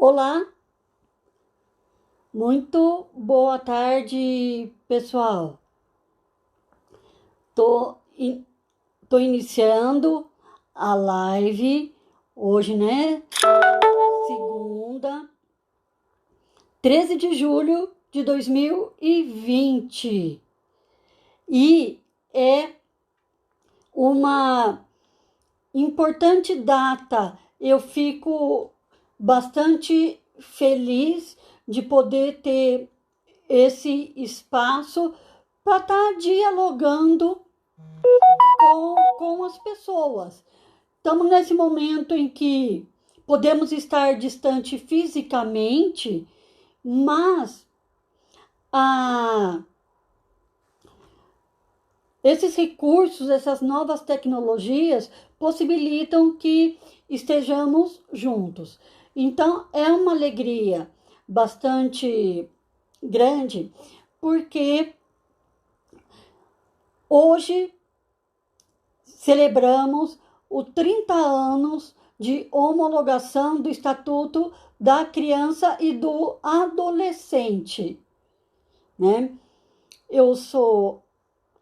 Olá, muito boa tarde, pessoal. Tô, in- Tô iniciando a live hoje, né? Segunda, 13 de julho de 2020. E é uma importante data. Eu fico bastante feliz de poder ter esse espaço para estar dialogando com as pessoas. Estamos nesse momento em que podemos estar distante fisicamente, mas a, esses recursos, essas novas tecnologias possibilitam que estejamos juntos. Então, é uma alegria bastante grande, porque hoje celebramos os 30 anos de homologação do Estatuto da Criança e do Adolescente, né? Eu sou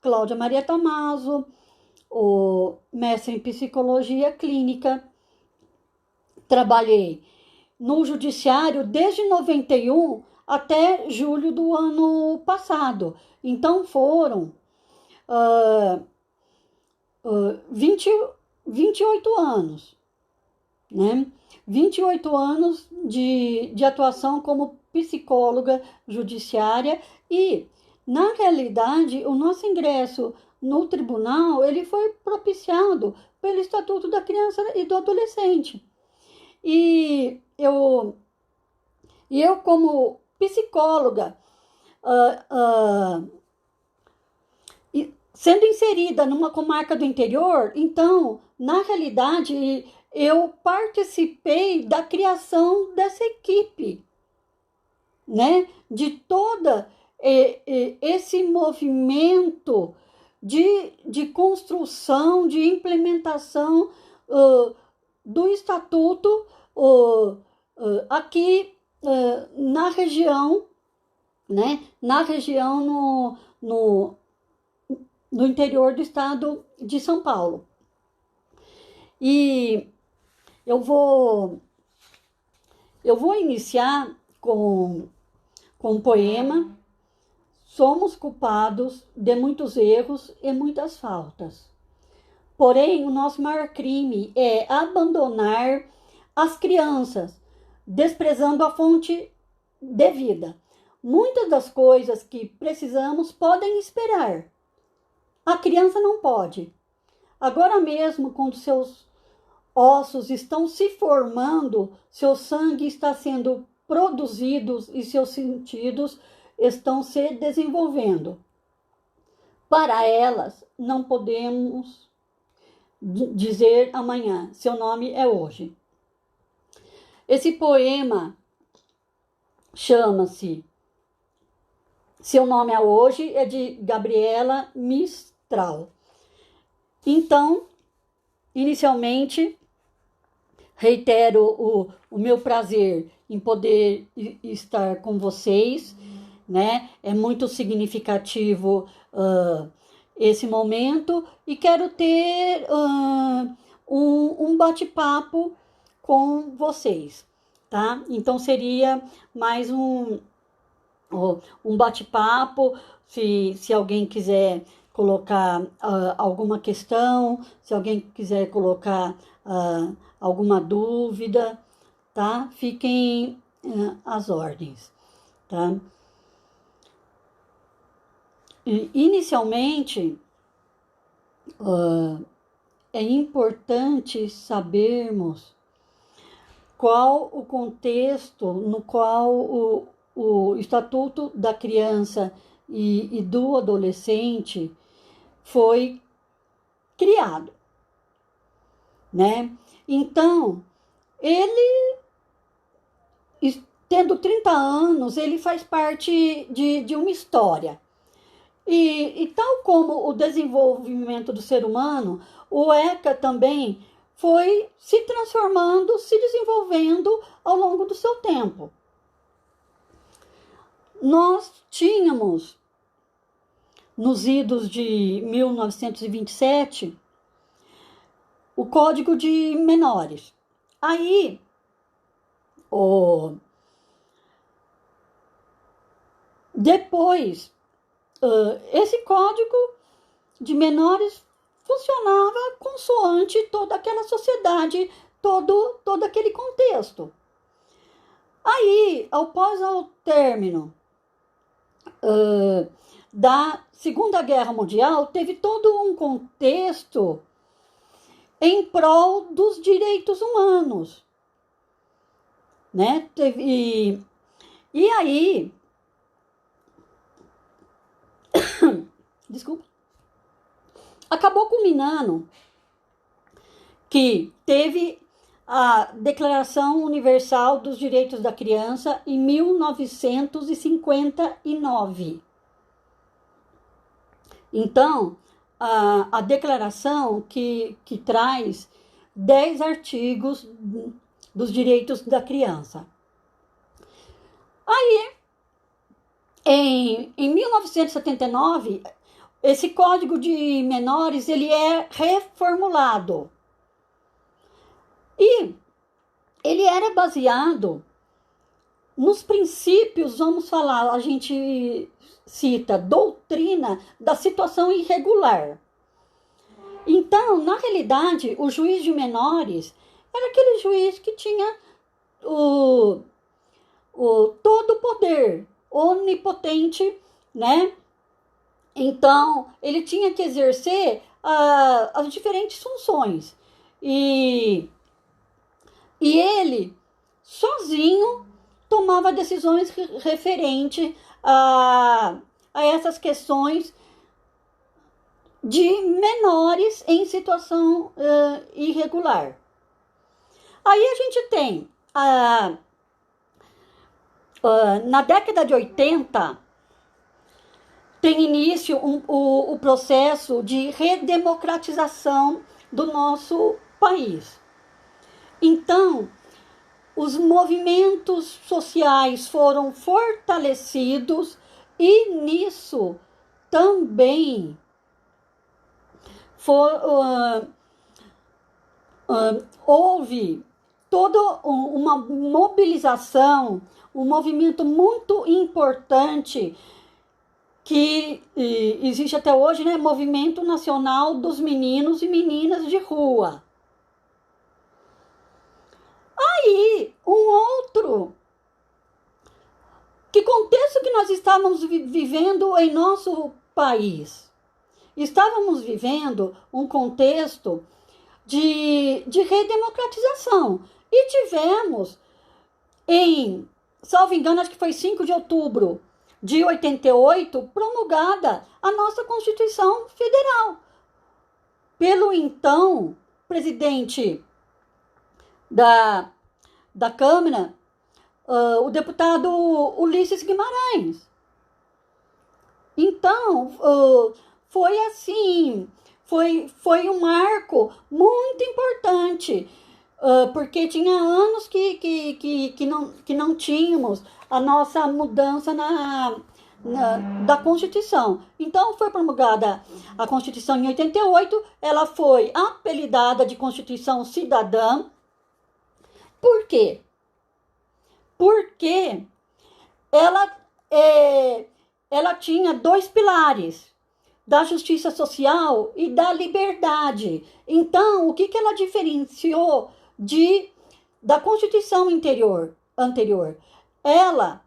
Cláudia Maria Tomaso, o mestre em Psicologia Clínica. Trabalhei no Judiciário desde 91 até julho do ano passado. Então foram uh, 20, 28 anos, né? 28 anos de atuação como psicóloga judiciária e, na realidade, o nosso ingresso no tribunal, ele foi propiciado pelo Estatuto da Criança e do Adolescente. E eu como psicóloga, sendo inserida numa comarca do interior, então, na realidade, eu participei da criação dessa equipe, né? De toda esse movimento de construção, de implementação do estatuto aqui na região, né? Na região no interior do estado de São Paulo. E eu vou iniciar com um poema. Somos culpados de muitos erros e muitas faltas. Porém, o nosso maior crime é abandonar as crianças, desprezando a fonte de vida. Muitas das coisas que precisamos podem esperar. A criança não pode. Agora mesmo, quando seus ossos estão se formando, seu sangue está sendo produzido e seus sentidos estão se desenvolvendo. Para elas, não podemos dizer amanhã, seu nome é hoje. Esse poema chama-se Seu Nome é Hoje, é de Gabriela Mistral. Então, inicialmente, reitero o meu prazer em poder estar com vocês, né? É muito significativo esse momento e quero ter um bate-papo com vocês, tá? Então seria mais um bate-papo, se alguém quiser colocar alguma questão, se alguém quiser colocar alguma dúvida, tá? Fiquem às ordens, tá? Inicialmente, é importante sabermos qual o contexto no qual o Estatuto da Criança e do Adolescente foi criado, né? Então, ele, tendo 30 anos, ele faz parte de uma história. E tal como o desenvolvimento do ser humano, o ECA também foi se transformando, se desenvolvendo ao longo do seu tempo. Nós tínhamos, nos idos de 1927, o Código de Menores. Aí, depois, esse Código de Menores funcionava consoante toda aquela sociedade, todo aquele contexto. Aí, após o término da Segunda Guerra Mundial, teve todo um contexto em prol dos direitos humanos, né? E aí, desculpa, acabou culminando que teve a Declaração Universal dos Direitos da Criança em 1959. Então, a declaração que traz 10 artigos dos direitos da criança. Aí, em 1979, esse Código de Menores ele é reformulado. E ele era baseado nos princípios, vamos falar, a gente cita doutrina da situação irregular. Então, na realidade, o juiz de menores era aquele juiz que tinha todo o poder, onipotente, né? Então, ele tinha que exercer as diferentes funções. E ele, sozinho, tomava decisões referentes a essas questões de menores em situação irregular. Aí a gente tem, na década de 80, tem início o processo de redemocratização do nosso país. Então, os movimentos sociais foram fortalecidos e nisso também houve toda uma mobilização, um movimento muito importante que existe até hoje, né? Movimento Nacional dos Meninos e Meninas de Rua. Aí, um outro, que contexto que nós estávamos vivendo em nosso país? Estávamos vivendo um contexto de redemocratização. E tivemos, salvo engano, acho que foi 5 de outubro de 88, promulgada a nossa Constituição Federal pelo então presidente da Câmara, o deputado Ulisses Guimarães. Então, foi assim, foi um marco muito importante, porque tinha anos que não tínhamos a nossa mudança da Constituição. Então, foi promulgada a Constituição em 88, ela foi apelidada de Constituição Cidadã. Por quê? Porque ela tinha 2 pilares, da justiça social e da liberdade. Então, o que ela diferenciou da Constituição anterior? Ela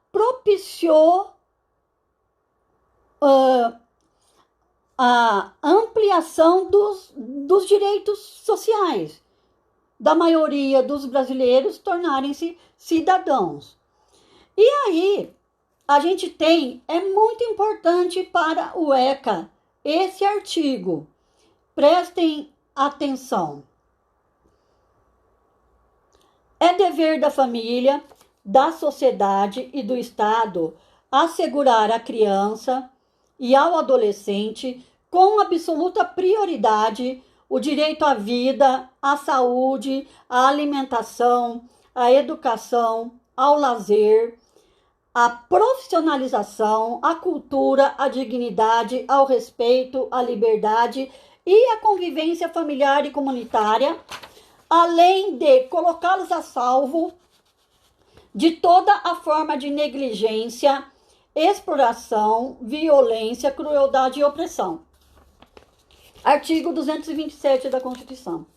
propiciou a ampliação dos direitos sociais da maioria dos brasileiros tornarem-se cidadãos. E aí, a gente tem, é muito importante para o ECA, esse artigo. Prestem atenção. É dever da família, da sociedade e do Estado assegurar à criança e ao adolescente, com absoluta prioridade, o direito à vida, à saúde, à alimentação, à educação, ao lazer, à profissionalização, à cultura, à dignidade, ao respeito, à liberdade e à convivência familiar e comunitária, além de colocá-los a salvo de toda a forma de negligência, exploração, violência, crueldade e opressão. Artigo 227 da Constituição.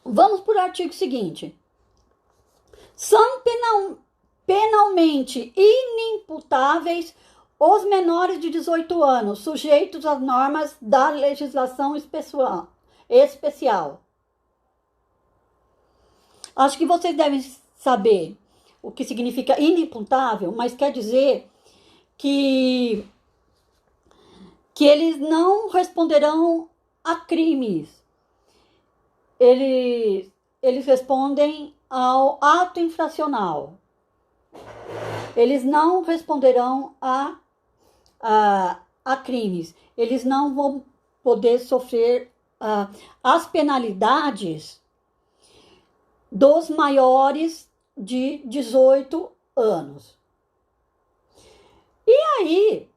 Vamos para o artigo seguinte. São penalmente inimputáveis os menores de 18 anos, sujeitos às normas da legislação especial. Acho que vocês devem saber o que significa inimputável, mas quer dizer que eles não responderão a crimes. Eles respondem ao ato infracional. Eles não responderão a crimes. Eles não vão poder sofrer as penalidades dos maiores de 18 anos. E aí,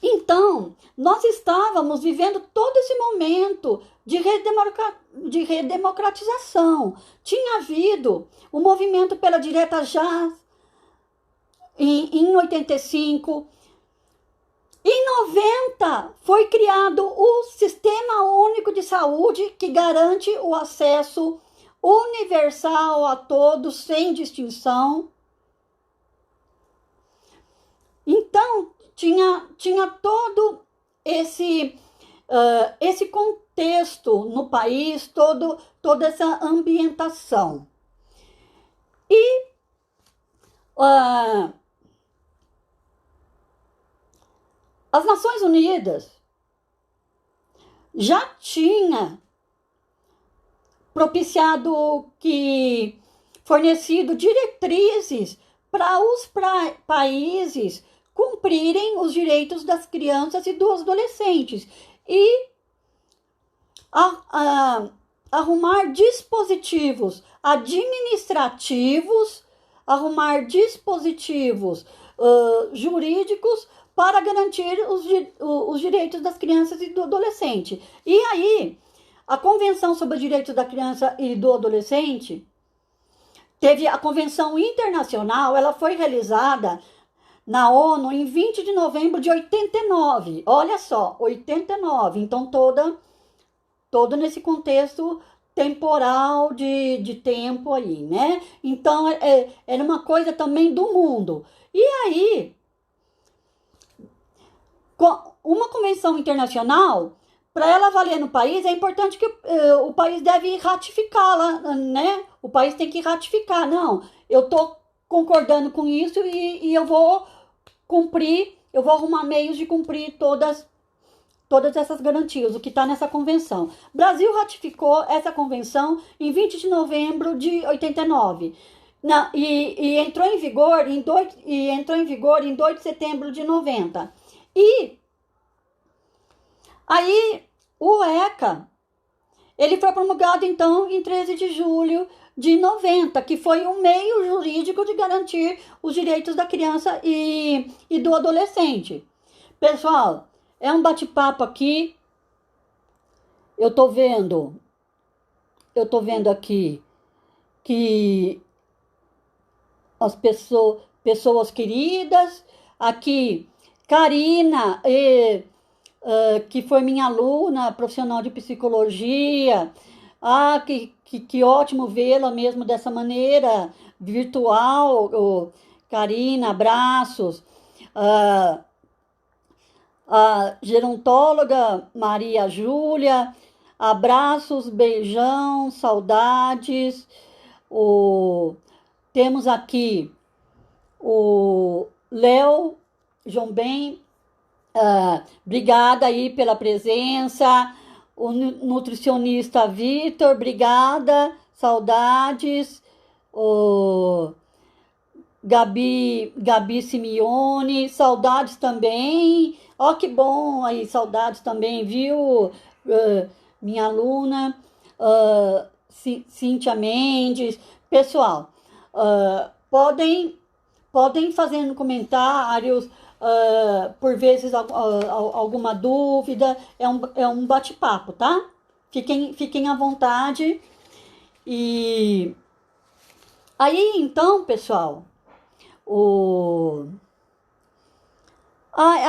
então, nós estávamos vivendo todo esse momento de redemocratização. Tinha havido o movimento pela direta já em 85. Em 90 foi criado o Sistema Único de Saúde, que garante o acesso universal a todos, sem distinção. Então, tinha todo esse contexto no país, toda essa ambientação. E as Nações Unidas já tinha fornecido diretrizes para os países cumprirem os direitos das crianças e dos adolescentes e arrumar dispositivos administrativos, arrumar dispositivos jurídicos para garantir os direitos das crianças e do adolescente. E aí, a Convenção sobre os Direitos da Criança e do Adolescente teve a Convenção Internacional, ela foi realizada na ONU em 20 de novembro de 89. Olha só, 89. Então, todo nesse contexto temporal de tempo aí, né? Então, era uma coisa também do mundo. E aí, uma convenção internacional, para ela valer no país, é importante que o país deve ratificá-la, né? O país tem que ratificar. Não, eu estou concordando com isso e eu vou cumprir, eu vou arrumar meios de cumprir todas essas garantias, o que está nessa convenção. Brasil ratificou essa convenção em 20 de novembro de 89. E entrou em vigor em 2 de setembro de 90. E aí, o ECA, ele foi promulgado, então, em 13 de julho de 90, que foi um meio jurídico de garantir os direitos da criança e do adolescente. Pessoal, é um bate-papo aqui. Eu tô vendo aqui que as pessoas queridas, aqui, Karina, que foi minha aluna profissional de psicologia. Que ótimo vê-la mesmo dessa maneira virtual. Karina, abraços. A gerontóloga Maria Júlia, abraços, beijão, saudades. Temos aqui o Léo João Ben, obrigada aí pela presença. O nutricionista Vitor, obrigada, saudades. Gabi Simeone, saudades também. Ó, que bom aí, saudades também, viu? Minha aluna, Cíntia Mendes. Pessoal, podem fazer comentários, por vezes alguma dúvida. É um bate-papo, tá? Fiquem à vontade. E aí, então, pessoal,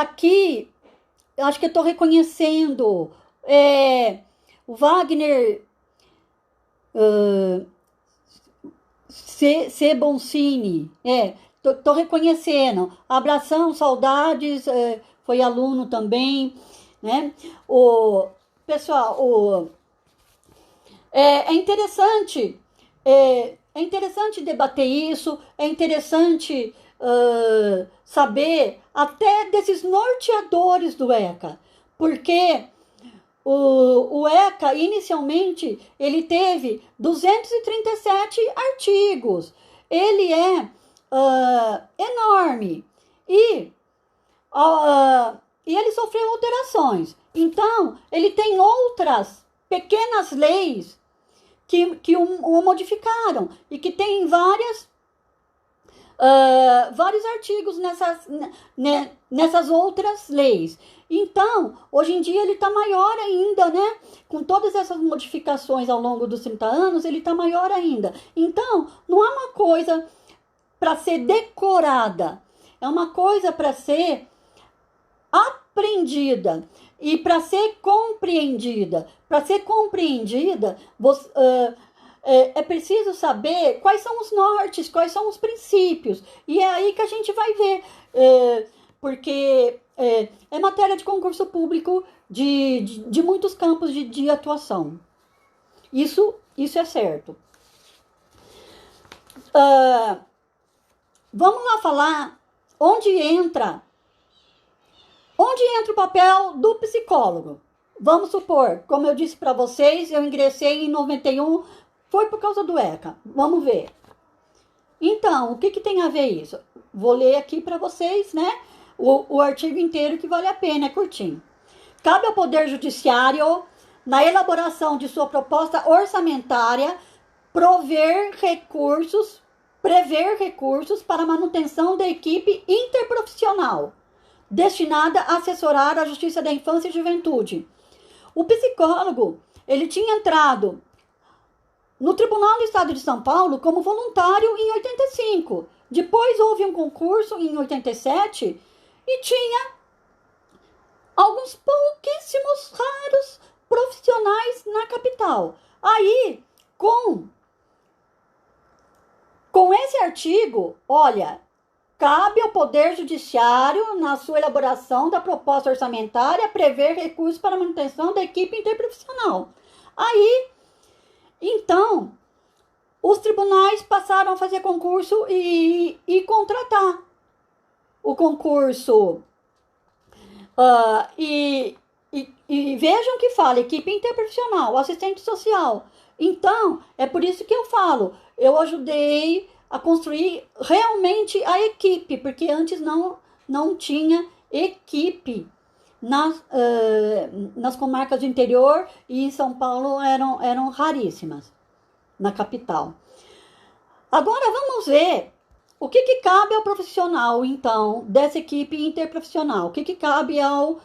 aqui, eu acho que eu estou reconhecendo o Wagner Boncini. Tô reconhecendo. Abração, saudades, foi aluno também, né? Pessoal, é interessante, é interessante debater isso, é interessante saber até desses norteadores do ECA, porque o ECA, inicialmente, ele teve 237 artigos, ele é enorme, e ele sofreu alterações. Então, ele tem outras pequenas leis que o modificaram e que tem vários artigos nessas outras leis. Então, hoje em dia ele está maior ainda, né? Com todas essas modificações ao longo dos 30 anos, ele está maior ainda. Então, não é uma coisa para ser decorada, é uma coisa para ser aprendida e para ser compreendida. Para ser compreendida, é preciso saber quais são os nortes, quais são os princípios. E é aí que a gente vai ver, porque é matéria de concurso público de muitos campos de atuação. Isso é certo. Vamos lá falar onde entra o papel do psicólogo. Vamos supor, como eu disse para vocês, eu ingressei em 91, foi por causa do ECA. Vamos ver. Então, o que tem a ver isso? Vou ler aqui para vocês, né? O artigo inteiro, que vale a pena, é curtinho. Cabe ao Poder Judiciário, na elaboração de sua proposta orçamentária, prever recursos para a manutenção da equipe interprofissional destinada a assessorar a Justiça da Infância e Juventude. O psicólogo, ele tinha entrado no Tribunal do Estado de São Paulo como voluntário em 85. Depois houve um concurso em 87 e tinha alguns pouquíssimos raros profissionais na capital. Aí, com esse artigo, olha, cabe ao Poder Judiciário, na sua elaboração da proposta orçamentária, prever recursos para a manutenção da equipe interprofissional. Aí, então, os tribunais passaram a fazer concurso e contratar o concurso. E vejam que fala equipe interprofissional, assistente social. Então, é por isso que eu falo, eu ajudei a construir realmente a equipe, porque antes não tinha equipe nas comarcas do interior, e em São Paulo eram raríssimas, na capital. Agora vamos ver o que cabe ao profissional, então, dessa equipe interprofissional. O que cabe ao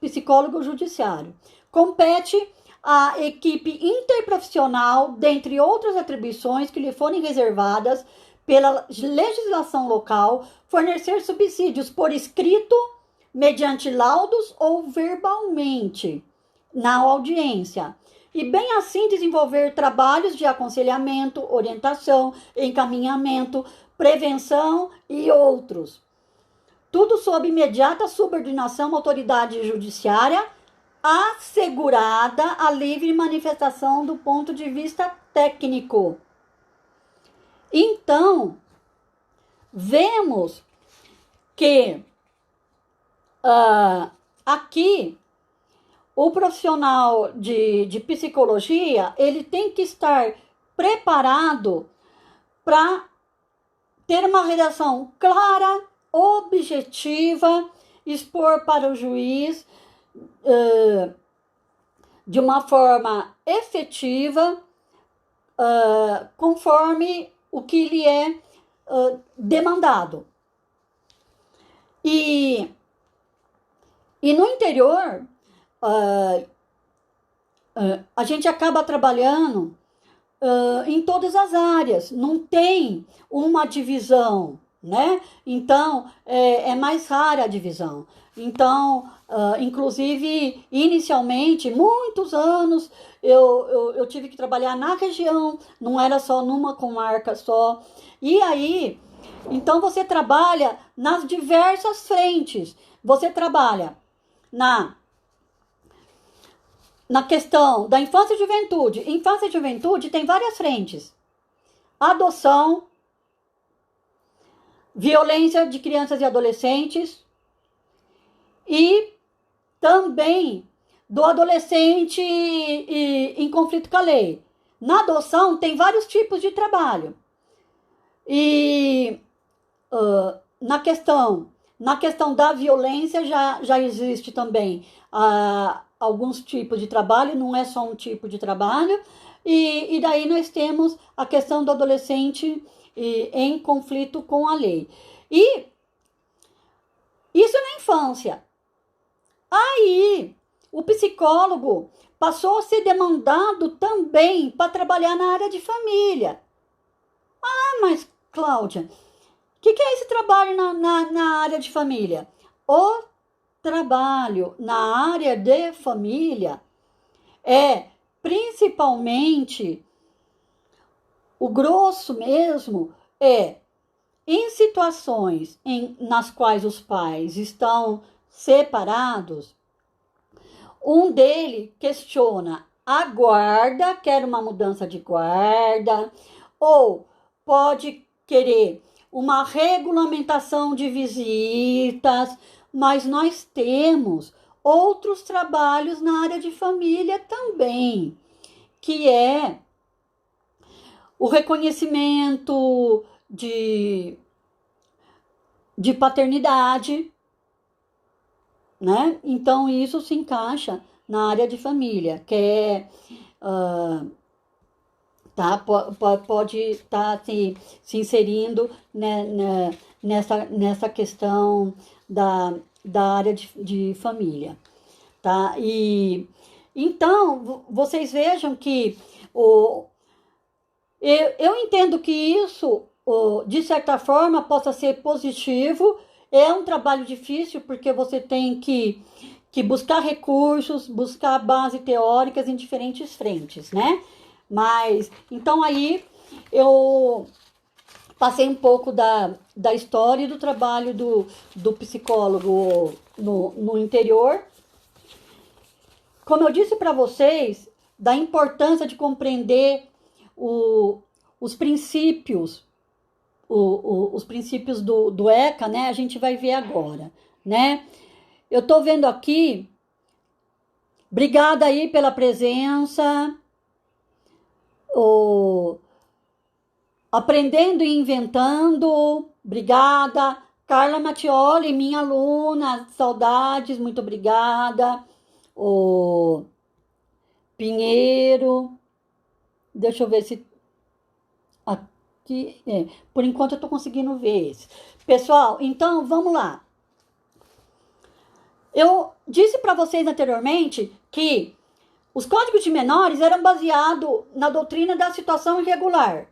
psicólogo judiciário? Compete à equipe interprofissional, dentre outras atribuições que lhe forem reservadas pela legislação local, fornecer subsídios por escrito, mediante laudos ou verbalmente, na audiência. E bem assim desenvolver trabalhos de aconselhamento, orientação, encaminhamento, prevenção e outros. Tudo sob imediata subordinação à autoridade judiciária, assegurada a livre manifestação do ponto de vista técnico. Então, vemos que aqui o profissional de psicologia, ele tem que estar preparado para ter uma redação clara, objetiva, expor para o juiz de uma forma efetiva, conforme o que lhe é demandado. E no interior, a gente acaba trabalhando em todas as áreas, não tem uma divisão, né? Então, é mais rara a divisão. Então, inclusive, inicialmente, muitos anos, eu tive que trabalhar na região, não era só numa comarca só. E aí, então você trabalha nas diversas frentes. Você trabalha na questão da infância e juventude. Infância e juventude tem várias frentes. Adoção, violência de crianças e adolescentes e também do adolescente em conflito com a lei. Na adoção tem vários tipos de trabalho. E na questão da violência já existe também alguns tipos de trabalho, não é só um tipo de trabalho. E daí nós temos a questão do adolescente em conflito com a lei. E isso é na infância. Aí, o psicólogo passou a ser demandado também para trabalhar na área de família. Ah, mas, Cláudia, o que é esse trabalho na área de família? O trabalho na área de família é principalmente, o grosso mesmo, em situações nas quais os pais estão separados, um deles questiona a guarda, quer uma mudança de guarda, ou pode querer uma regulamentação de visitas, mas nós temos outros trabalhos na área de família também, que é o reconhecimento de paternidade, né? Então, isso se encaixa na área de família, que é, pode estar se inserindo, né, nessa questão da área de família, tá? E então, vocês vejam que eu entendo que isso, de certa forma, possa ser positivo. É um trabalho difícil, porque você tem que buscar recursos, buscar base teóricas em diferentes frentes, né? Mas, então aí, eu passei um pouco da história e do trabalho do psicólogo no interior. Como eu disse para vocês, da importância de compreender os princípios, os princípios do ECA, né? A gente vai ver agora, né? Eu tô vendo aqui, obrigada aí pela presença, Aprendendo e Inventando, obrigada. Carla Mattioli, minha aluna, saudades, muito obrigada. O Pinheiro, deixa eu ver se aqui, por enquanto eu tô conseguindo ver esse. Pessoal, então vamos lá. Eu disse para vocês anteriormente que os códigos de menores eram baseados na doutrina da situação irregular.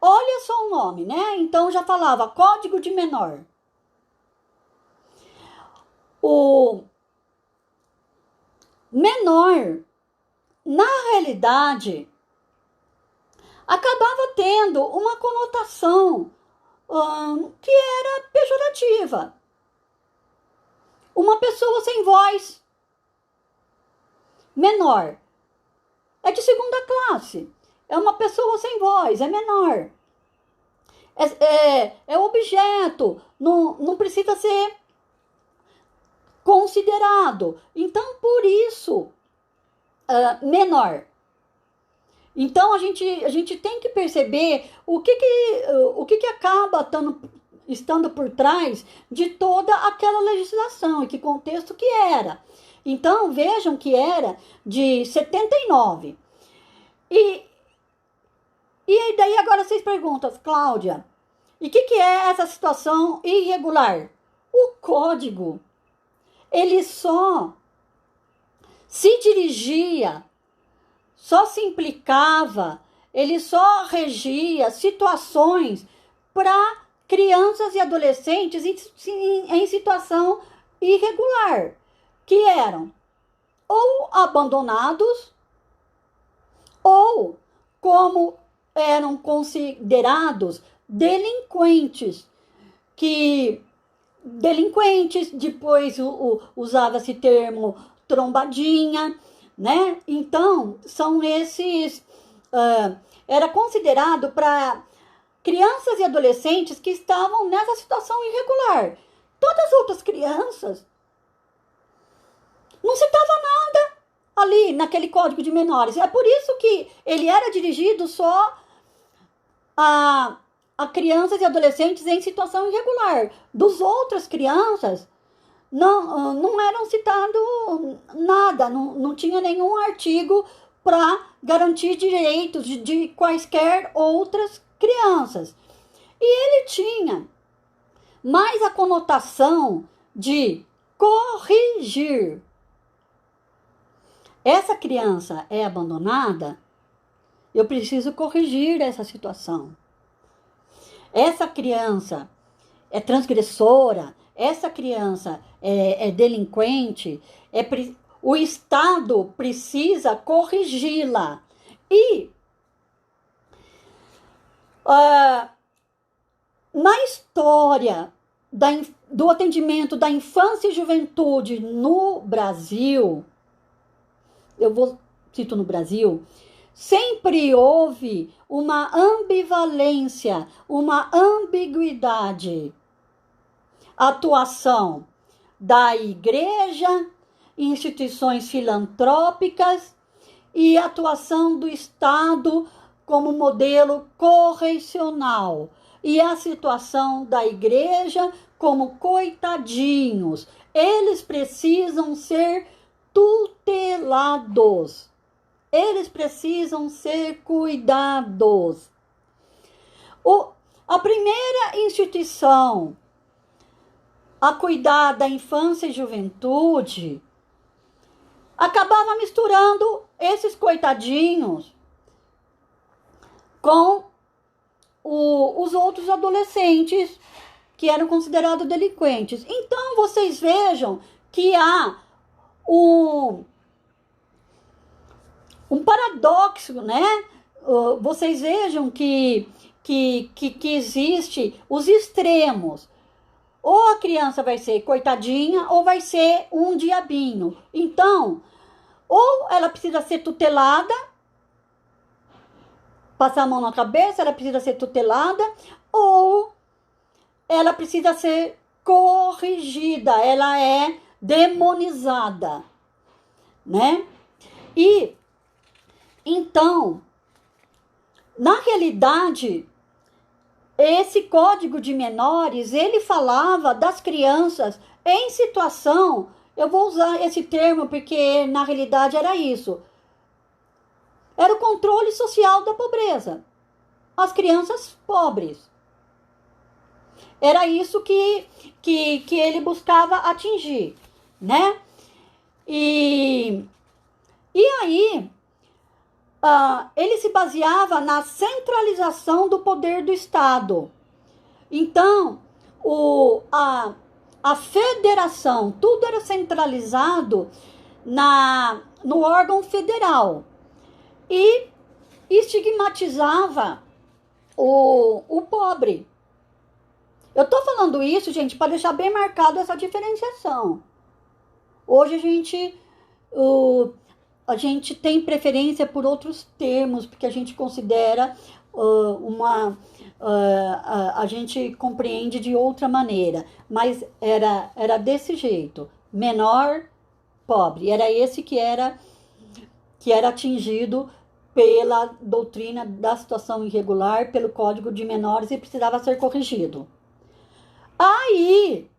Olha só o nome, né? Então já falava código de menor. O menor, na realidade, acabava tendo uma conotação que era pejorativa. Uma pessoa sem voz. Menor. É de segunda classe. É uma pessoa sem voz, é menor. É objeto, não precisa ser considerado. Então, por isso, menor. Então a gente tem que perceber o que acaba estando por trás de toda aquela legislação e que contexto que era. Então vejam que era de 79. E daí agora vocês perguntam, Cláudia, e o que é essa situação irregular? O código, ele só se dirigia, só se implicava, ele só regia situações para crianças e adolescentes em situação irregular, que eram ou abandonados, ou como eram considerados delinquentes, depois usava-se termo trombadinha, né? Então, são esses... era considerado para crianças e adolescentes que estavam nessa situação irregular. Todas as outras crianças não citava nada ali naquele Código de Menores. É por isso que ele era dirigido só a crianças e adolescentes em situação irregular. Dos outras crianças, não eram citado nada, não tinha nenhum artigo para garantir direitos de quaisquer outras crianças. E ele tinha mais a conotação de corrigir. Essa criança é abandonada, eu preciso corrigir essa situação. Essa criança é transgressora, essa criança é delinquente, o Estado precisa corrigi-la. E na história do atendimento da infância e juventude no Brasil, cito no Brasil, sempre houve uma ambivalência, uma ambiguidade. Atuação da igreja, instituições filantrópicas e atuação do Estado como modelo correcional. E a situação da igreja como coitadinhos. Eles precisam ser tutelados. Eles precisam ser cuidados. A primeira instituição a cuidar da infância e juventude acabava misturando esses coitadinhos com os outros adolescentes que eram considerados delinquentes. Então, vocês vejam que há um paradoxo, né? Vocês vejam que existe os extremos. Ou a criança vai ser coitadinha ou vai ser um diabinho. Então, ou ela precisa ser tutelada, passar a mão na cabeça, ela precisa ser tutelada, ou ela precisa ser corrigida, ela é demonizada, né? E então, na realidade, esse Código de Menores, ele falava das crianças em situação, eu vou usar esse termo porque na realidade era isso, era o controle social da pobreza, as crianças pobres. Era isso que ele buscava atingir, né? E aí, ele se baseava na centralização do poder do Estado. Então, a federação, tudo era centralizado no órgão federal. E estigmatizava o pobre. Eu estou falando isso, gente, para deixar bem marcado essa diferenciação. Hoje a gente tem preferência por outros termos, porque a gente considera a gente compreende de outra maneira, mas era desse jeito, menor, pobre, era esse que era atingido pela doutrina da situação irregular, pelo Código de Menores e precisava ser corrigido. Aí,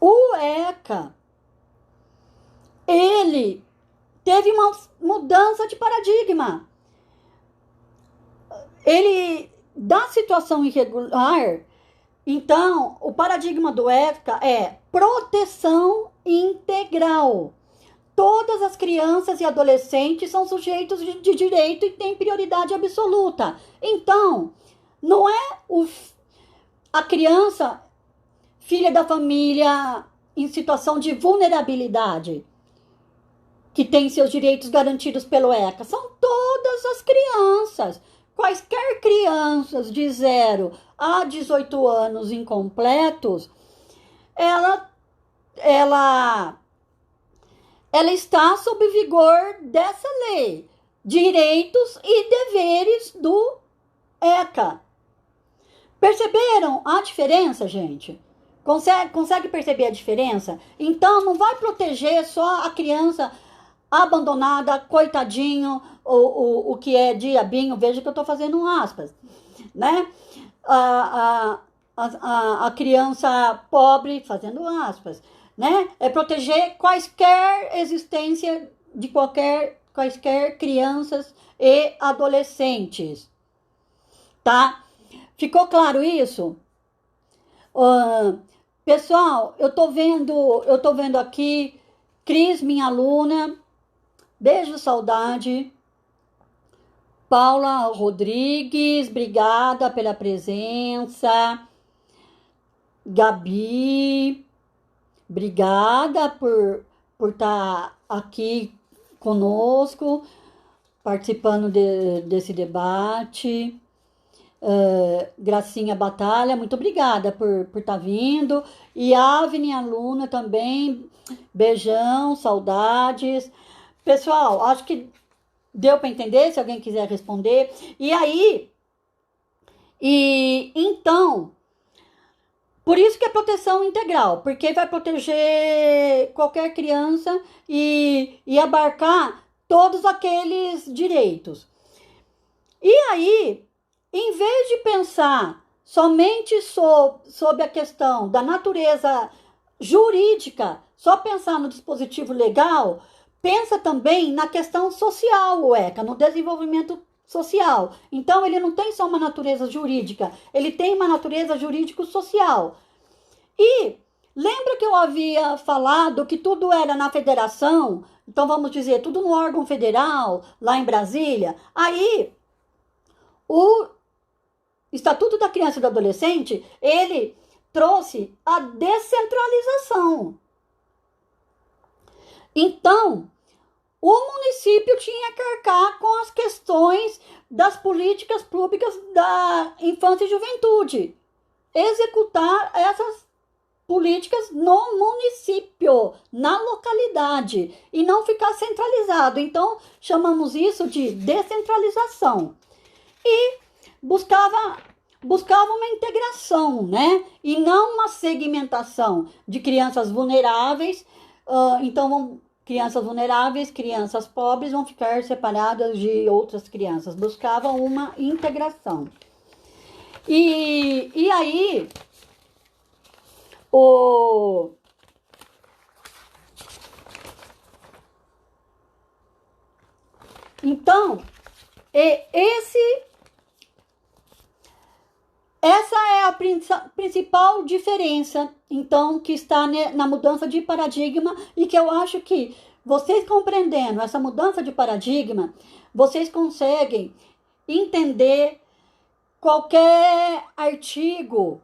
o ECA, ele teve uma mudança de paradigma. Ele, da situação irregular, então, o paradigma do ECA é proteção integral. Todas as crianças e adolescentes são sujeitos de direito e têm prioridade absoluta. Então, não é a criança, filha da família em situação de vulnerabilidade, que tem seus direitos garantidos pelo ECA. São todas as crianças. Quaisquer crianças de 0 a 18 anos incompletos, ela está sob vigor dessa lei. Direitos e deveres do ECA. Perceberam a diferença, gente? Consegue perceber a diferença? Então, não vai proteger só a criança abandonada, coitadinho, o que é diabinho, veja que eu estou fazendo aspas, né? A criança pobre, fazendo aspas, né? É proteger quaisquer existência de quaisquer crianças e adolescentes, tá? Ficou claro isso? Pessoal, eu tô vendo aqui, Cris, minha aluna, beijo, saudade. Paula Rodrigues, obrigada pela presença. Gabi, obrigada por estar aqui conosco, participando desse debate. Gracinha Batalha, muito obrigada por estar vindo. E Avni, aluna também, beijão, saudades. Pessoal, acho que deu para entender, se alguém quiser responder. Então, por isso que é proteção integral, porque vai proteger qualquer criança e abarcar todos aqueles direitos. E aí, em vez de pensar somente sobre a questão da natureza jurídica, só pensar no dispositivo legal, pensa também na questão social, o ECA, no desenvolvimento social. Então, ele não tem só uma natureza jurídica, ele tem uma natureza jurídico-social. E lembra que eu havia falado que tudo era na federação? Então, vamos dizer, tudo no órgão federal, lá em Brasília. Aí, o Estatuto da Criança e do Adolescente, ele trouxe a descentralização. Então, o município tinha que arcar com as questões das políticas públicas da infância e juventude. Executar essas políticas no município, na localidade, e não ficar centralizado. Então, chamamos isso de descentralização. E buscava uma integração, né? E não uma segmentação de crianças vulneráveis. Então, crianças vulneráveis, crianças pobres vão ficar separadas de outras crianças. Buscava uma integração. E aí, então, essa é a principal diferença, então, que está na mudança de paradigma e que eu acho que vocês compreendendo essa mudança de paradigma, vocês conseguem entender qualquer artigo,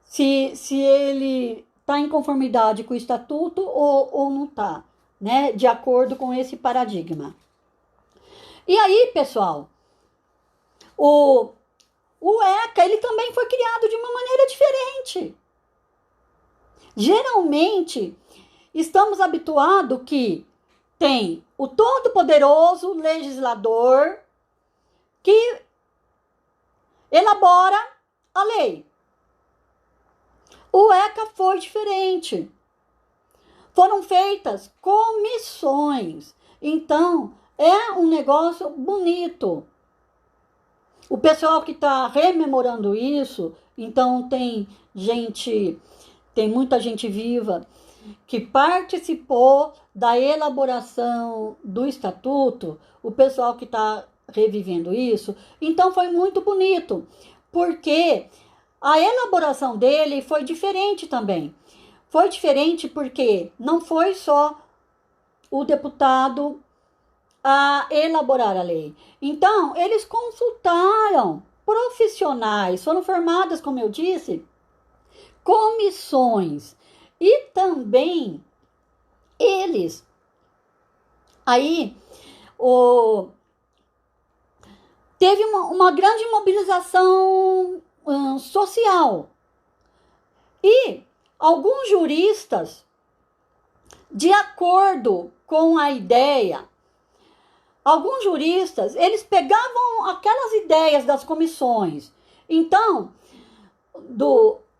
se ele está em conformidade com o estatuto ou não está, né? De acordo com esse paradigma. E aí, pessoal, o ECA, ele também foi criado de uma maneira diferente. Geralmente, estamos habituados que tem o todo-poderoso legislador que elabora a lei. O ECA foi diferente. Foram feitas comissões. Então, é um negócio bonito. O pessoal que está rememorando isso, então tem muita gente viva que participou da elaboração do estatuto, o pessoal que está revivendo isso. Então foi muito bonito, porque a elaboração dele foi diferente também. Foi diferente porque não foi só o deputado a elaborar a lei. Então, eles consultaram profissionais, foram formadas, como eu disse, comissões. E também eles, aí, teve uma grande mobilização social. E alguns juristas, de acordo com a ideia, alguns juristas, eles pegavam aquelas ideias das comissões. Então,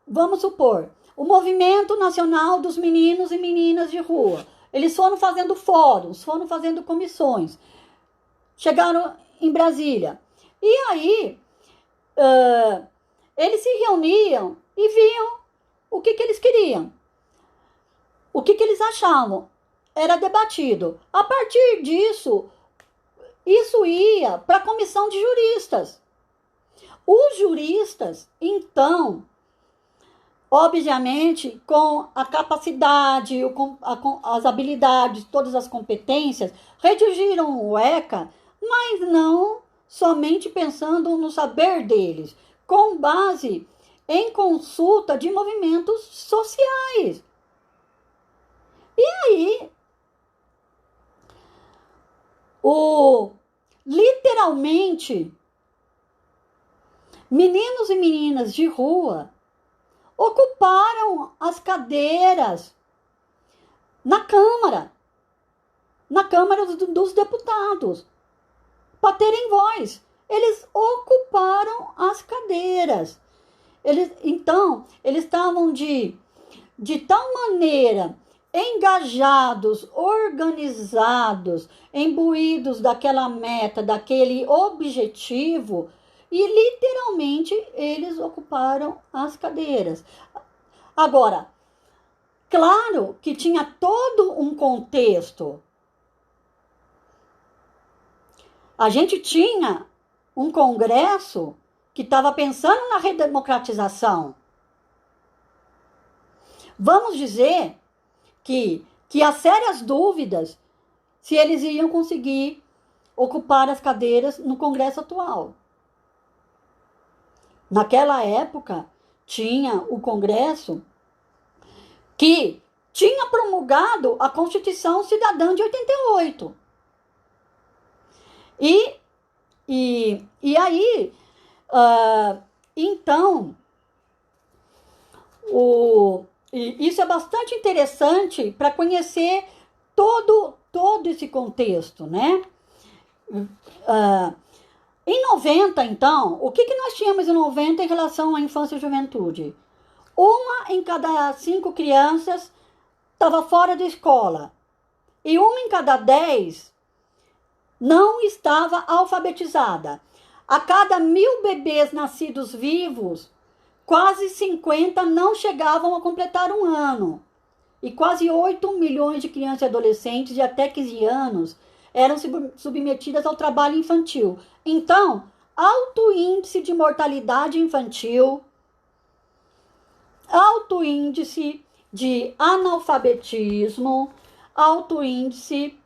vamos supor, o Movimento Nacional dos Meninos e Meninas de Rua, eles foram fazendo fóruns, foram fazendo comissões, chegaram em Brasília. E aí, eles se reuniam e viam o que eles queriam, o que eles achavam. Era debatido. A partir disso, isso ia para a comissão de juristas. Os juristas, então, obviamente, com a capacidade, as habilidades, todas as competências, redigiram o ECA, mas não somente pensando no saber deles, com base em consulta de movimentos sociais. E aí, literalmente, meninos e meninas de rua ocuparam as cadeiras na Câmara dos Deputados, para terem voz. Eles ocuparam as cadeiras. Então, eles estavam de tal maneira engajados, organizados, imbuídos daquela meta, daquele objetivo, e literalmente eles ocuparam as cadeiras. Agora, claro que tinha todo um contexto. A gente tinha um Congresso que estava pensando na redemocratização. Vamos dizer que há sérias dúvidas se eles iriam conseguir ocupar as cadeiras no Congresso atual. Naquela época, tinha o Congresso que tinha promulgado a Constituição Cidadã de 88. E aí, então, isso é bastante interessante para conhecer todo esse contexto, né? Em 90, então, o que nós tínhamos em 90 em relação à infância e juventude? 1 em cada 5 crianças estava fora da escola. E 1 em cada 10 não estava alfabetizada. A cada 1.000 bebês nascidos vivos, quase 50 não chegavam a completar 1 ano. E quase 8 milhões de crianças e adolescentes de até 15 anos eram submetidas ao trabalho infantil. Então, alto índice de mortalidade infantil, alto índice de analfabetismo, alto índice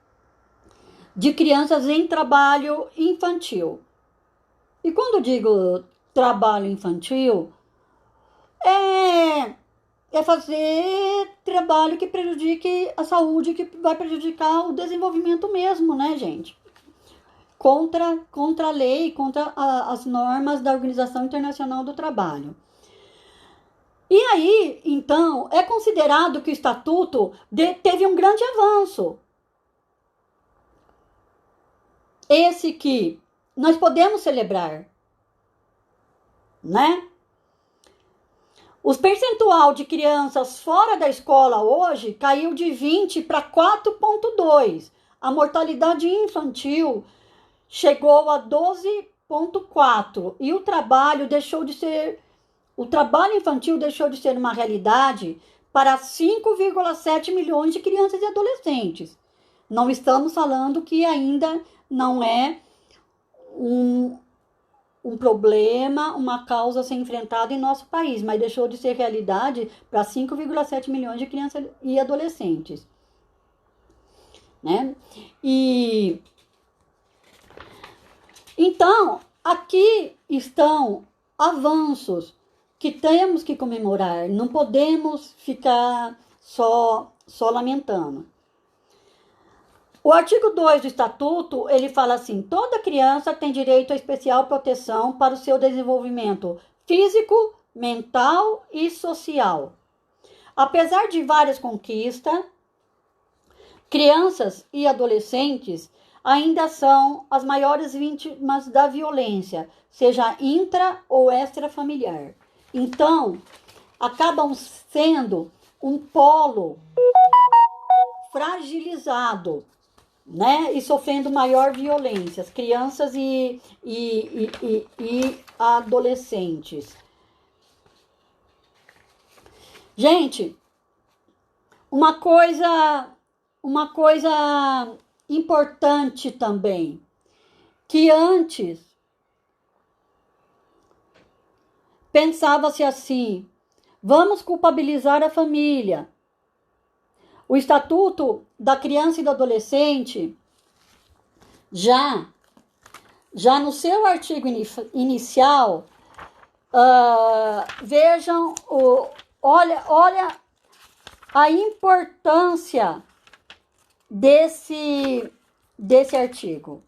de crianças em trabalho infantil. E quando digo trabalho infantil, é fazer trabalho que prejudique a saúde, que vai prejudicar o desenvolvimento mesmo, né, gente? Contra a lei, contra as normas da Organização Internacional do Trabalho. E aí, então, é considerado que o Estatuto teve um grande avanço. Esse que nós podemos celebrar, né? Os percentual de crianças fora da escola hoje caiu de 20 para 4,2. A mortalidade infantil chegou a 12,4 e o trabalho infantil deixou de ser uma realidade para 5,7 milhões de crianças e adolescentes. Não estamos falando que ainda não é um problema, uma causa a ser enfrentada em nosso país, mas deixou de ser realidade para 5,7 milhões de crianças e adolescentes. Né? E então, aqui estão avanços que temos que comemorar, não podemos ficar só lamentando. O artigo 2 do Estatuto, ele fala assim: toda criança tem direito a especial proteção para o seu desenvolvimento físico, mental e social. Apesar de várias conquistas, crianças e adolescentes ainda são as maiores vítimas da violência, seja intra ou extrafamiliar. Então, acabam sendo um polo fragilizado, né? E sofrendo maior violência, as crianças e adolescentes. Gente, uma coisa importante também, que antes pensava-se assim: vamos culpabilizar a família. O Estatuto da Criança e do Adolescente, já no seu artigo inicial, vejam, olha a importância desse artigo.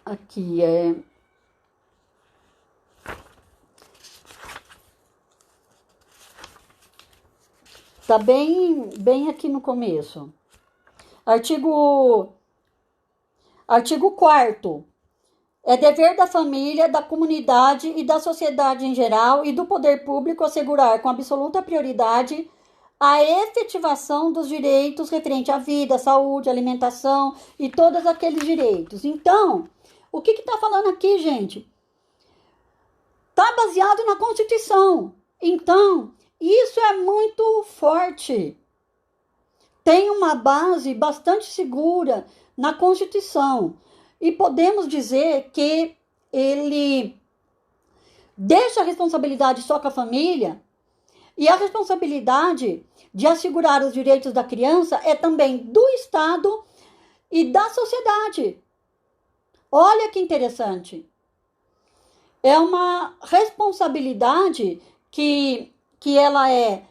Aqui tá bem aqui no começo. Artigo 4º. É dever da família, da comunidade e da sociedade em geral e do poder público assegurar com absoluta prioridade a efetivação dos direitos referentes à vida, à saúde, à alimentação e todos aqueles direitos. Então, o que está falando aqui, gente? Está baseado na Constituição. Então, isso é muito forte. Tem uma base bastante segura na Constituição. E podemos dizer que ele deixa a responsabilidade só com a família, e a responsabilidade de assegurar os direitos da criança é também do Estado e da sociedade. Olha que interessante. É uma responsabilidade que ela é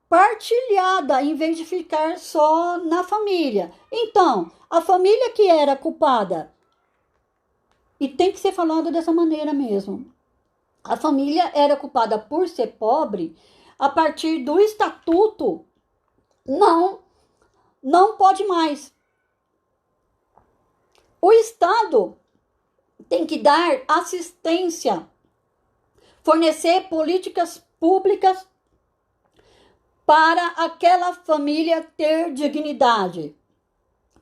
partilhada em vez de ficar só na família. Então, a família que era culpada, e tem que ser falado dessa maneira mesmo, a família era culpada por ser pobre, a partir do Estatuto, não pode mais. O Estado tem que dar assistência, fornecer políticas públicas para aquela família ter dignidade,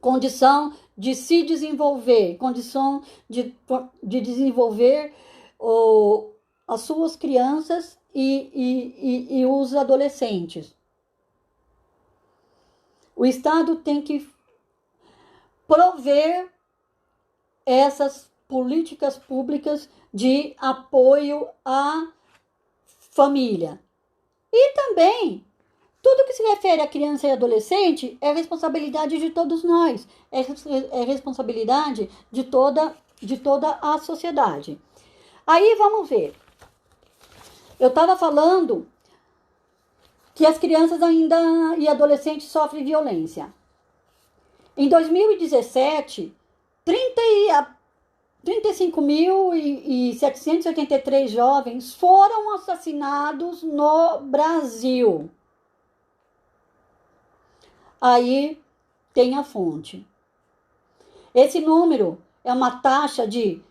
condição de se desenvolver, condição de desenvolver as suas crianças e os adolescentes. O Estado tem que prover essas políticas públicas de apoio à família. E também, tudo que se refere a criança e adolescente é responsabilidade de todos nós, é responsabilidade de toda a sociedade. Aí vamos ver. Eu estava falando que as crianças ainda e adolescentes sofrem violência. Em 2017, 35.783 jovens foram assassinados no Brasil. Aí tem a fonte. Esse número é uma taxa de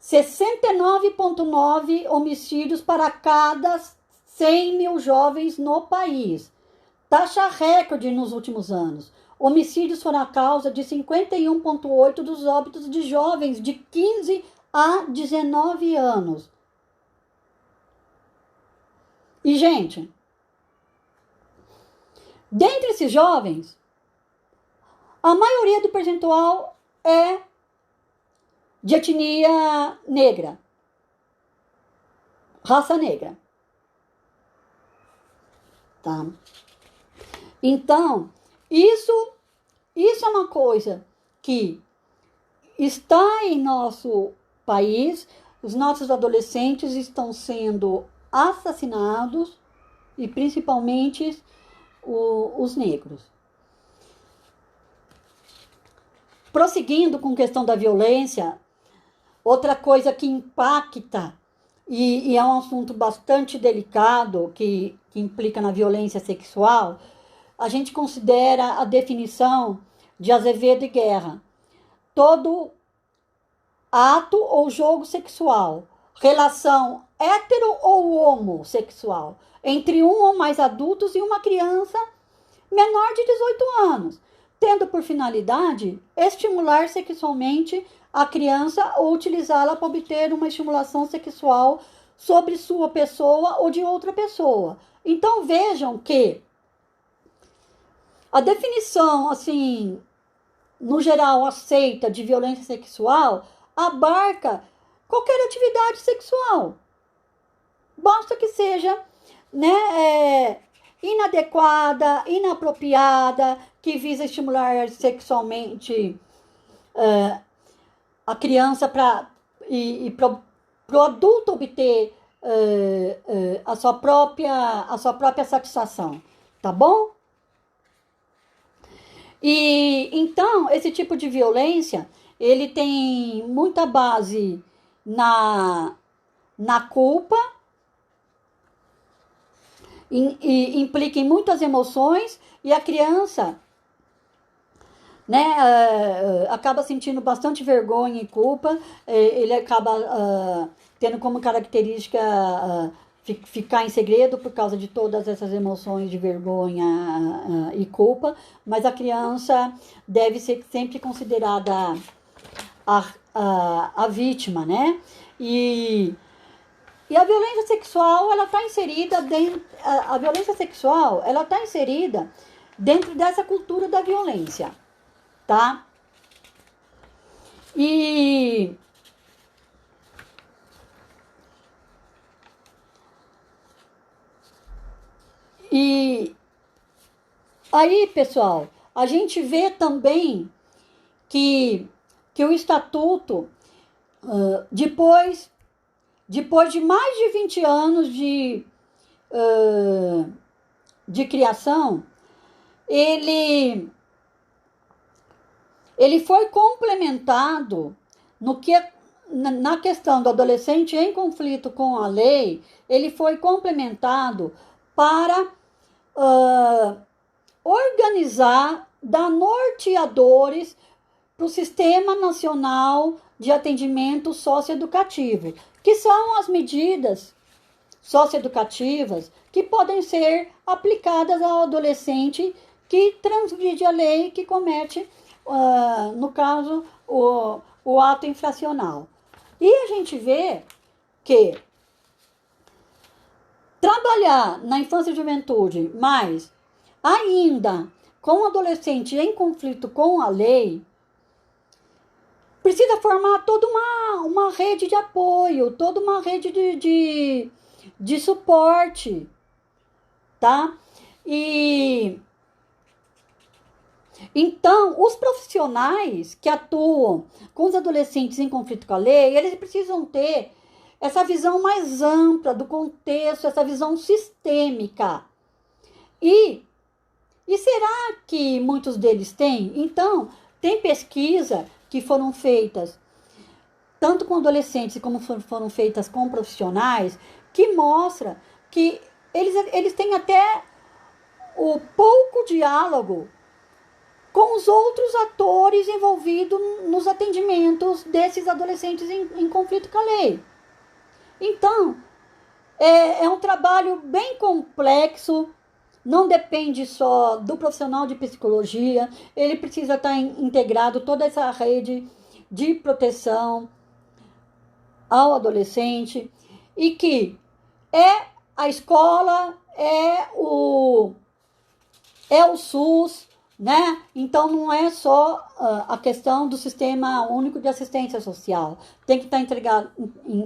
69,9 homicídios para cada 100 mil jovens no país. Taxa recorde nos últimos anos. Homicídios foram a causa de 51,8 dos óbitos de jovens de 15 a 19 anos. E, gente, dentre esses jovens, a maioria do percentual é de etnia negra, raça negra. Tá? Então, isso é uma coisa que está em nosso país. Os nossos adolescentes estão sendo assassinados, e principalmente os negros. Prosseguindo com a questão da violência, outra coisa que impacta, e é um assunto bastante delicado, que implica na violência sexual, a gente considera a definição de Azevedo e Guerra: todo ato ou jogo sexual, relação hetero ou homossexual, entre um ou mais adultos e uma criança menor de 18 anos, tendo por finalidade estimular sexualmente a criança ou utilizá-la para obter uma estimulação sexual sobre sua pessoa ou de outra pessoa. Então vejam que a definição, assim, no geral aceita, de violência sexual abarca qualquer atividade sexual. Basta que seja, né, inadequada, inapropriada, que visa estimular sexualmente a criança para o adulto obter a sua própria satisfação, tá bom? E então esse tipo de violência, ele tem muita base na culpa, e implica em muitas emoções, e a criança, né, acaba sentindo bastante vergonha e culpa. Ele acaba tendo como característica ficar em segredo por causa de todas essas emoções de vergonha e culpa, mas a criança deve ser sempre considerada a vítima, né? E a violência sexual, ela está inserida dentro dessa cultura da violência, tá? E aí, pessoal, a gente vê também que o Estatuto, depois de mais de 20 anos de criação, ele foi complementado na questão do adolescente em conflito com a lei. Ele foi complementado para organizar, dar norteadores para o Sistema Nacional de Atendimento Socioeducativo, que são as medidas socioeducativas que podem ser aplicadas ao adolescente que transgride a lei, que comete, no caso, o ato infracional. E a gente vê que trabalhar na infância e juventude, mas ainda com o adolescente em conflito com a lei, precisa formar toda uma rede de apoio, toda uma rede de suporte, tá? E então, os profissionais que atuam com os adolescentes em conflito com a lei, eles precisam ter essa visão mais ampla do contexto, essa visão sistêmica. E será que muitos deles têm? Então, tem pesquisa que foram feitas tanto com adolescentes como foram feitas com profissionais, que mostra que eles têm até o pouco diálogo com os outros atores envolvidos nos atendimentos desses adolescentes em conflito com a lei. Então, é um trabalho bem complexo, não depende só do profissional de psicologia, ele precisa estar integrado toda essa rede de proteção ao adolescente, e que a escola, o SUS, né? Então não é só a questão do Sistema Único de Assistência Social, tem que estar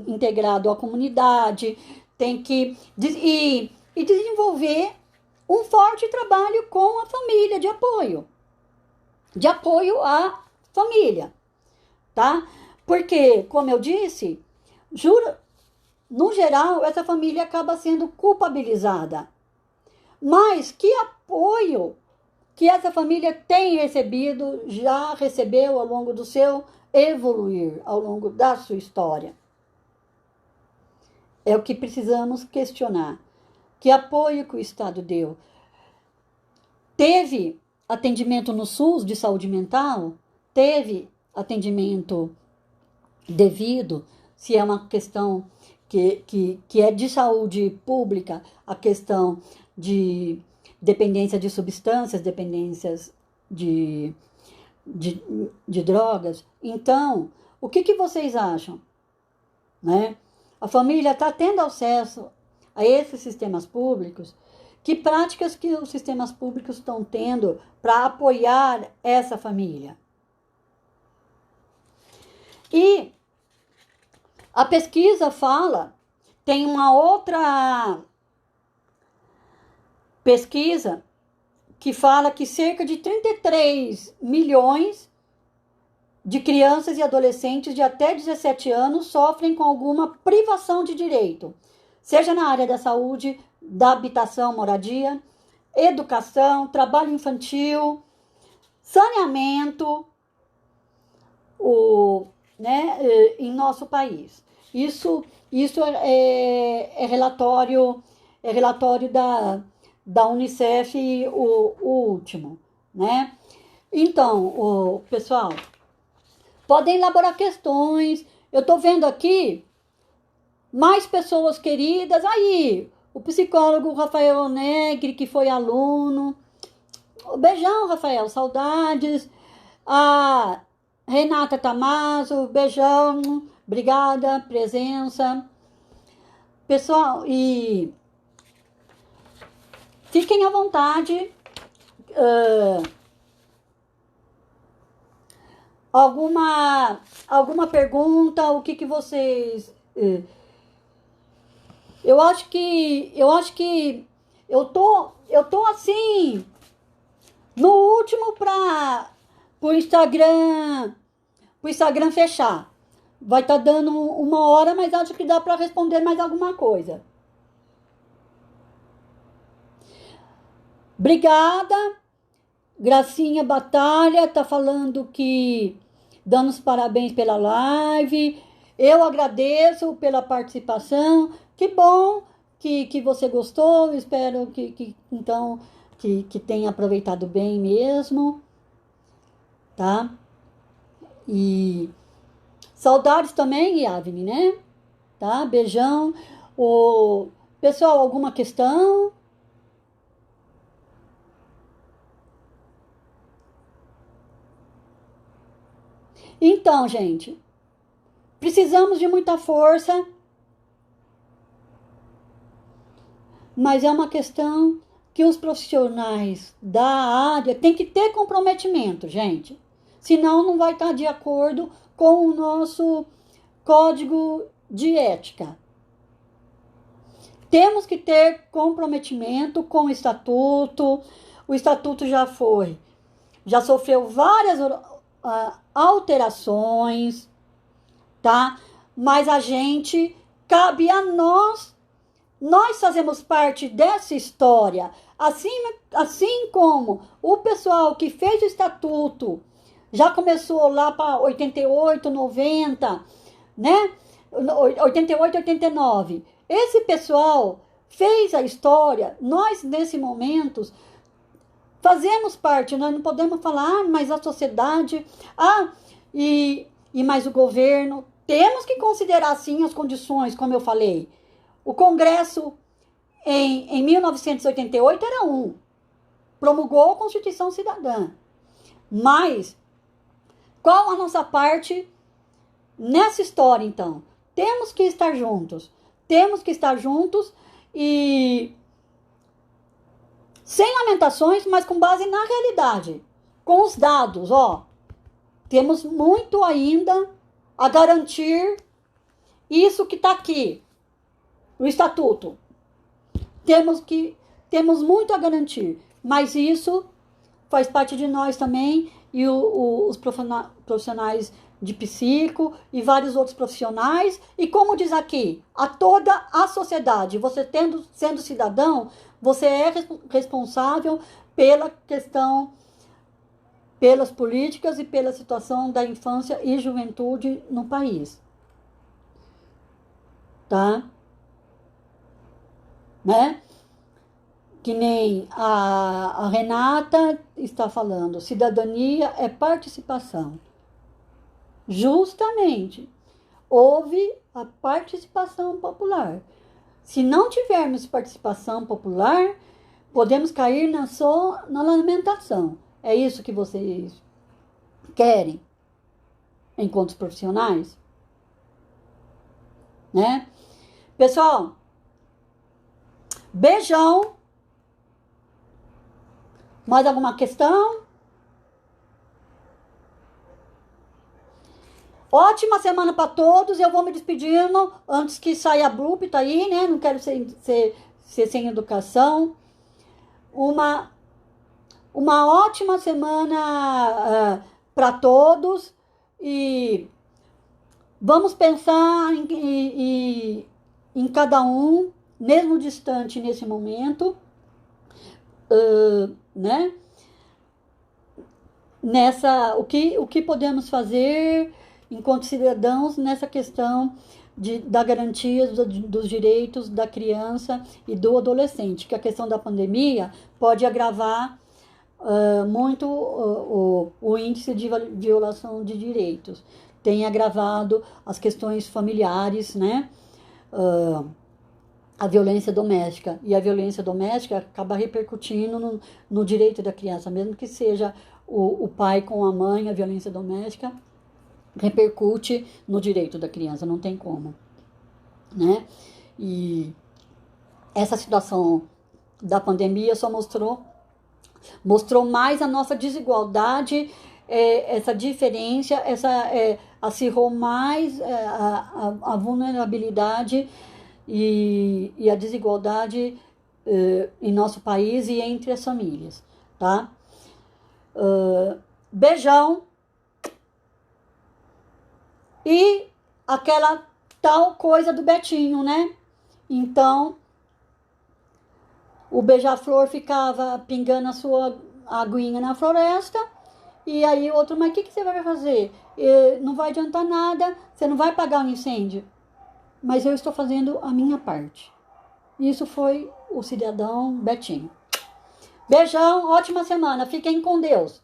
integrado à comunidade, tem que desenvolver um forte trabalho com a família, de apoio à família, tá? Porque, como eu disse, no geral, essa família acaba sendo culpabilizada. Mas que apoio que essa família tem recebido, já recebeu ao longo do seu evoluir, ao longo da sua história? É o que precisamos questionar. Que apoio que o Estado deu? Teve atendimento no SUS de saúde mental? Teve atendimento devido? Se é uma questão que é de saúde pública, a questão de dependência de substâncias, dependências de drogas. Então, o que vocês acham? Né? A família está tendo acesso a esses sistemas públicos? Que práticas que os sistemas públicos estão tendo para apoiar essa família? E a pesquisa fala, tem uma outra pesquisa que fala que cerca de 33 milhões de crianças e adolescentes de até 17 anos sofrem com alguma privação de direito, seja na área da saúde, da habitação, moradia, educação, trabalho infantil, saneamento, em nosso país. Isso é relatório da Unicef, o último, né? Então, pessoal, podem elaborar questões. Eu estou vendo aqui mais pessoas queridas. Aí, o psicólogo Rafael Negri, que foi aluno. Beijão, Rafael, saudades. A Renata Tamazo, beijão, obrigada, presença. Pessoal, e fiquem à vontade. Alguma pergunta? O que vocês... Eu acho que eu tô assim no último para o Instagram fechar. Vai estar dando 1 hora, mas acho que dá para responder mais alguma coisa. Obrigada. Gracinha Batalha tá falando dando os parabéns pela live. Eu agradeço pela participação. Que bom que você gostou. Espero que tenha aproveitado bem mesmo. Tá? E saudades também, Yavne, né? Tá? Beijão. Pessoal, alguma questão? Então, gente, precisamos de muita força, mas é uma questão que os profissionais da área têm que ter comprometimento, gente. Senão não vai estar de acordo com o nosso código de ética. Temos que ter comprometimento com o estatuto. O estatuto já sofreu várias alterações, tá? Mas cabe a nós fazemos parte dessa história, assim como o pessoal que fez o estatuto já começou lá para 88, 90, né? 88, 89. Esse pessoal fez a história. Nós, nesse momento, fazemos parte, nós não podemos falar, mas a sociedade, e mais o governo, temos que considerar sim as condições, como eu falei. O Congresso, em 1988, era promulgou a Constituição Cidadã. Mas, qual a nossa parte nessa história, então? Temos que estar juntos. Temos que estar juntos e sem lamentações, mas com base na realidade. Com os dados, temos muito ainda a garantir isso que está aqui, o Estatuto. Temos muito a garantir, mas isso faz parte de nós também, e os profissionais de psico e vários outros profissionais, e como diz aqui, a toda a sociedade. Você sendo cidadão, você é responsável pela questão, pelas políticas e pela situação da infância e juventude no país. Tá? Né? Que nem a Renata está falando, cidadania é participação. Justamente, houve a participação popular. Se não tivermos participação popular, podemos cair na lamentação. É isso que vocês querem, enquanto profissionais? Né? Pessoal, beijão. Mais alguma questão? Ótima semana para todos. Eu vou me despedindo antes que saia abrupta aí, né? Não quero ser sem educação. Uma ótima semana para todos. E vamos pensar em cada um, mesmo distante nesse momento, né? O que podemos fazer enquanto cidadãos nessa questão da garantia dos direitos da criança e do adolescente, que a questão da pandemia pode agravar muito o índice de violação de direitos. Tem agravado as questões familiares, né? A violência doméstica. E a violência doméstica acaba repercutindo no direito da criança, mesmo que seja o pai com a mãe, a violência doméstica repercute no direito da criança, não tem como, né? E essa situação da pandemia só mostrou mais a nossa desigualdade, essa diferença, acirrou mais a vulnerabilidade e a desigualdade em nosso país e entre as famílias, tá? Beijão. E aquela tal coisa do Betinho, né? Então, o beija-flor ficava pingando a sua aguinha na floresta, e aí o outro, mas o que você vai fazer? Não vai adiantar nada, você não vai apagar um incêndio. Mas eu estou fazendo a minha parte. Isso foi o cidadão Betinho. Beijão, ótima semana, fiquem com Deus.